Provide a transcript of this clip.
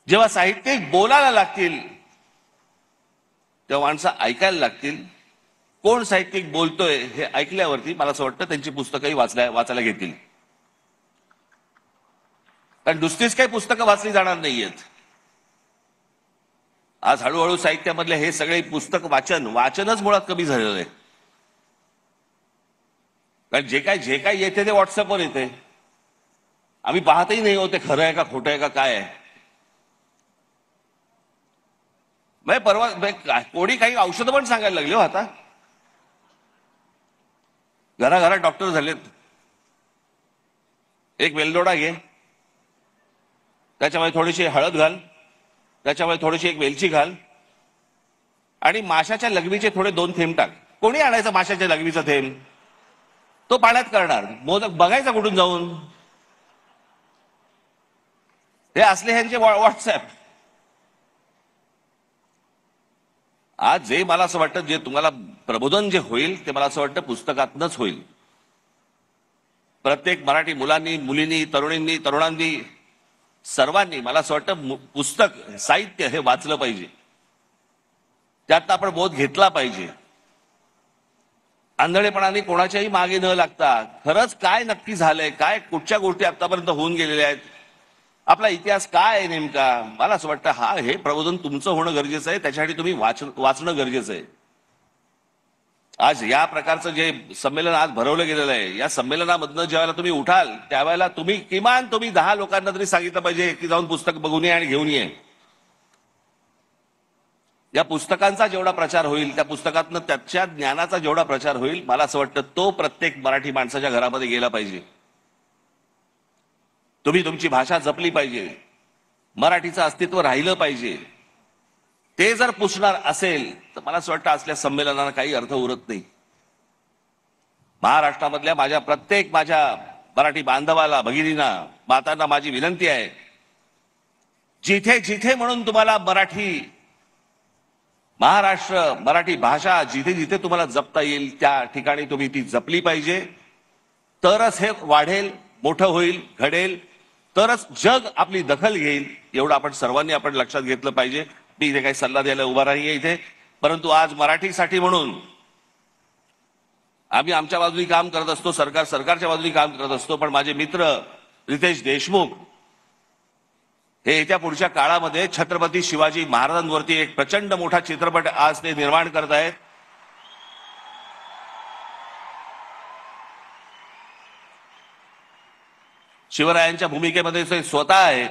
जेव्हा साहित्यिक बोलायला लागतील तेव्हा माणसं ऐकायला लागतील. कोण साहित्यिक बोलतोय हे ऐकल्यावरती मला असं वाटतं त्यांची पुस्तकंही वाचायला घेतील. कारण नुसतीच काही पुस्तकं वाचली जाणार नाहीयेत. आज हळूहळू साहित्यामधले हे सगळे पुस्तक वाचनच मुळात कमी झालेलं आहे. कारण जे काय येते ते व्हॉट्सअपवर येते. आम्ही पाहतही नाही होते खरं आहे का खोटं आहे का काय आहे. परवा कोणी काही औषधं पण सांगायला लागले हो आता. घराघरात डॉक्टर झालेत. एक वेलदोडा घे, त्याच्यामध्ये थोडीशी हळद घाल, त्याच्यामध्ये थोडीशी एक वेलची घाल आणि माशाच्या लघवीचे थोडे 2 थेंब टाक. कोणी आणायचं माशाच्या लघवीचा थेंब? तो पाण्यात करणार. मोदक बघायचा कुठून जाऊन? हे असले ह्यांचे व्हॉट्सअप. आज जे मला असं वाटतं जे तुम्हाला प्रबोधन जे होईल ते मला असं वाटतं पुस्तकातनंच होईल. प्रत्येक मराठी मुलांनी, मुलींनी, तरुणींनी, तरुणांनी, सर्वांनी मला असं वाटतं पुस्तक, साहित्य हे वाचलं पाहिजे. त्यात आपण बोध घेतला पाहिजे. आंधळेपणाने कोणाच्याही मागे न लागता खरंच काय नक्की झालंय, काय कुठच्या गोष्टी आतापर्यंत होऊन गेलेल्या आहेत, आपला इतिहास काय आहे नेमका, मला असं वाटतं हे प्रबोधन तुमचं होणं गरजेचं आहे. त्याच्यासाठी तुम्ही वाचणं गरजेचं आहे. आज या प्रकारचं जे संमेलन आज भरवलं गेलेलं आहे, या संमेलनामधनं ज्यावेळेला तुम्ही उठाल त्यावेळेला तुम्ही किमान 10 लोकांना तरी सांगितलं पाहिजे की जाऊन पुस्तक बघून ये आणि घेऊन ये. या पुस्तकांचा जेवढा प्रचार होईल, त्या पुस्तकातनं त्याच्या ज्ञानाचा जेवढा प्रचार होईल, मला असं वाटतं तो प्रत्येक मराठी माणसाच्या घरामध्ये गेला पाहिजे. तुम्ही तुमची भाषा जपली पाहिजे, मराठीचं अस्तित्व राहिलं पाहिजे. ते जर पुसणार असेल तर मला असं वाटतं असल्या संमेलनाला काही अर्थ उरत नाही. महाराष्ट्रामधल्या माझ्या मराठी बांधवाला, भगिनींना, मातांना माझी विनंती आहे, जिथे जिथे म्हणून तुम्हाला महाराष्ट्र, मराठी भाषा जिथे जिथे तुम्हाला जपता येईल त्या ठिकाणी तुम्ही ती जपली पाहिजे. तरच हे वाढेल, मोठं होईल, घडेल. तरच जग आपली दखल घेईल. एवढं आपण सर्वांनी लक्षात घेतलं पाहिजे. मी इथे काही सल्ला द्यायला उभा नाहीये इथे, परंतु आज मराठीसाठी म्हणून आम्ही आमच्या बाजूनी काम करत असतो, सरकारच्या बाजूनी काम करत असतो. पण माझे मित्र रितेश देशमुख हे येत्या पुढच्या काळामध्ये छत्रपती शिवाजी महाराजांवरती एक प्रचंड मोठा चित्रपट आज ते निर्माण करत आहेत. शिवरायांच्या भूमिकेमध्ये ते स्वतः आहेत.